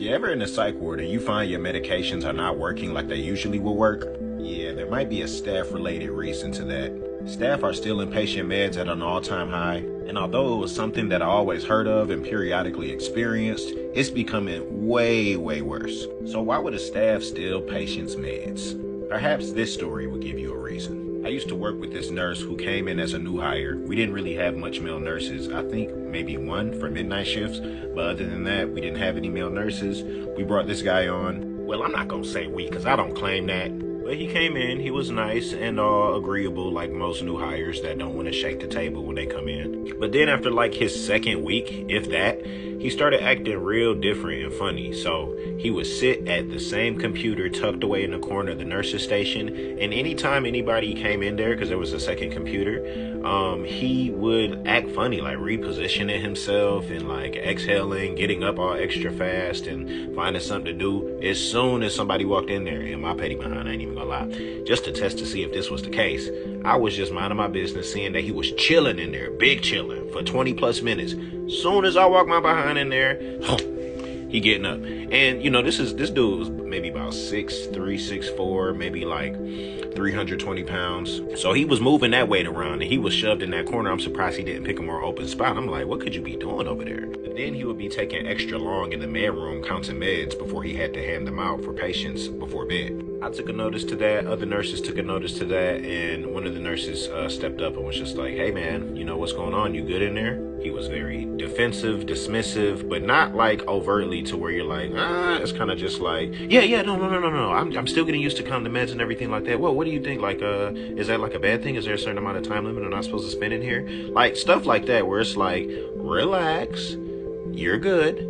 If you're ever in a psych ward and you find your medications are not working like they usually will work, yeah, there might be a staff-related reason to that. Staff are stealing patient meds at an all-time high, and although it was something that I always heard of and periodically experienced, it's becoming way, way worse. So why would a staff steal patients' meds? Perhaps this story will give you a reason. I used to work with this nurse who came in as a new hire. We didn't really have much male nurses. I think maybe one for midnight shifts, but other than that, we didn't have any male nurses. We brought this guy on. Well, I'm not gonna say we, because I don't claim that. But he came in, he was nice and all agreeable like most new hires that don't want to shake the table when they come in. But then after like his second week, if that, he started acting real different and funny. So he would sit at the same computer tucked away in the corner of the nurse's station. And anytime anybody came in there, because there was a second computer, he would act funny, like repositioning himself and like exhaling, getting up all extra fast and finding something to do as soon as somebody walked in there. And my petty behind, I ain't even gonna lie, just to test to see if this was the case, I was just minding my business, seeing that he was chilling in there, big chilling for 20 plus minutes. Soon as I walk my behind in there, he getting up. And you know, this dude was maybe about 6'3", 6'4", maybe like 320 pounds. So he was moving that weight around and he was shoved in that corner. I'm surprised he didn't pick a more open spot. I'm like, what could you be doing over there? But then he would be taking extra long in the med room counting meds before he had to hand them out for patients before bed. I took a notice to that. Other nurses took a notice to that. And one of the nurses stepped up and was just like, hey man, you know what's going on? You good in there? He was very defensive, dismissive, but not like overtly to where you're like, it's kind of just like, no. I'm still getting used to counting the meds and everything like that. Well, what do you think? Like, is that like a bad thing? Is there a certain amount of time limit I'm not supposed to spend in here? Like stuff like that, where it's like, relax, you're good,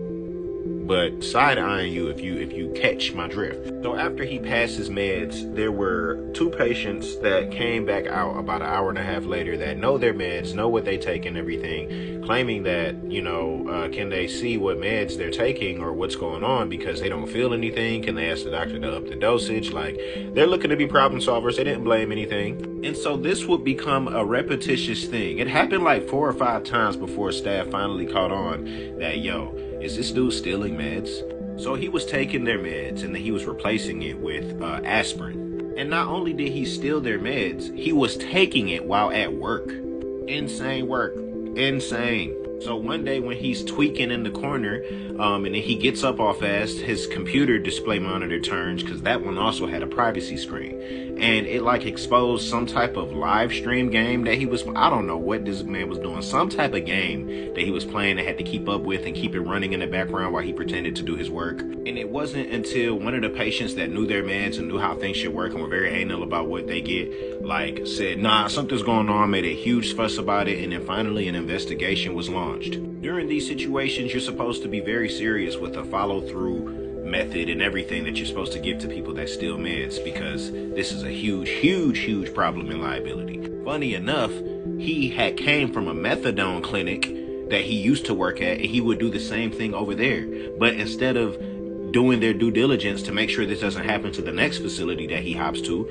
but side-eyeing you if you catch my drift. So after he passed his meds, there were 2 patients that came back out about an hour and a half later that know their meds, know what they take and everything, claiming that, you know, can they see what meds they're taking or what's going on because they don't feel anything? Can they ask the doctor to up the dosage? Like, they're looking to be problem solvers. They didn't blame anything. And so this would become a repetitious thing. It happened like 4 or 5 times before staff finally caught on that, yo, is this dude stealing meds? So he was taking their meds and then he was replacing it with aspirin. And not only did he steal their meds, he was taking it while at work. Insane work. Insane. So one day when he's tweaking in the corner, and then he gets up all fast, his computer display monitor turns, because that one also had a privacy screen. And it like exposed some type of live stream game that he was, I don't know what this man was doing, some type of game that he was playing that had to keep up with and keep it running in the background while he pretended to do his work. And it wasn't until one of the patients that knew their meds and knew how things should work and were very anal about what they get, like said, nah, something's going on, made a huge fuss about it, and then finally an investigation was launched. During these situations, you're supposed to be very serious with a follow-through method and everything that you're supposed to give to people that steal meds, because this is a huge problem in liability. Funny enough, he had came from a methadone clinic that he used to work at, and he would do the same thing over there. But instead of doing their due diligence to make sure this doesn't happen to the next facility that he hops to,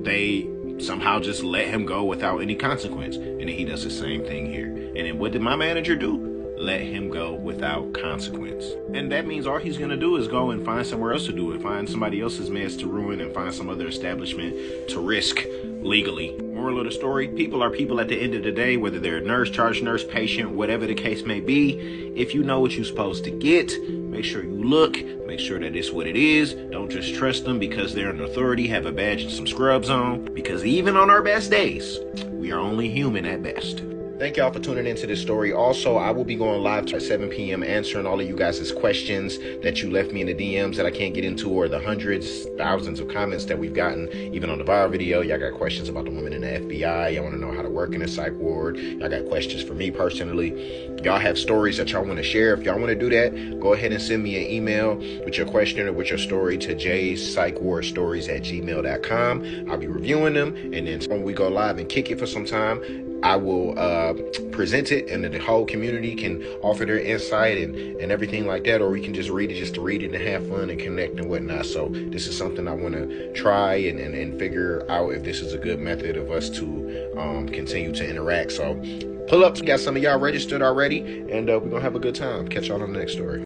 they somehow just let him go without any consequence. And then he does the same thing here. And then what did my manager do? Let him go without consequence. And that means all he's gonna do is go and find somewhere else to do it, find somebody else's meds to ruin, and find some other establishment to risk legally. Moral of the story, people are people at the end of the day, whether they're a nurse, charge nurse, patient, whatever the case may be. If you know what you're supposed to get, make sure you look, make sure that it's what it is. Don't just trust them because they're an authority, have a badge and some scrubs on, because even on our best days, we are only human at best. Thank y'all for tuning into this story. Also, I will be going live at 7 p.m. answering all of you guys' questions that you left me in the DMs that I can't get into, or the hundreds, thousands of comments that we've gotten, even on the Viral video. Y'all got questions about the women in the FBI. Y'all want to know how to work in a psych ward. Y'all got questions for me personally. Y'all have stories that y'all want to share. If y'all want to do that, go ahead and send me an email with your question or with your story to jpsychwardstories@gmail.com. I'll be reviewing them, and then when we go live and kick it for some time, I will present it, and then the whole community can offer their insight and everything like that, or we can just read it to read it and have fun and connect and whatnot. So this is something I want to try and figure out if this is a good method of us to continue to interact. So pull up, got some of y'all registered already, and we're gonna have a good time. Catch y'all on the next story.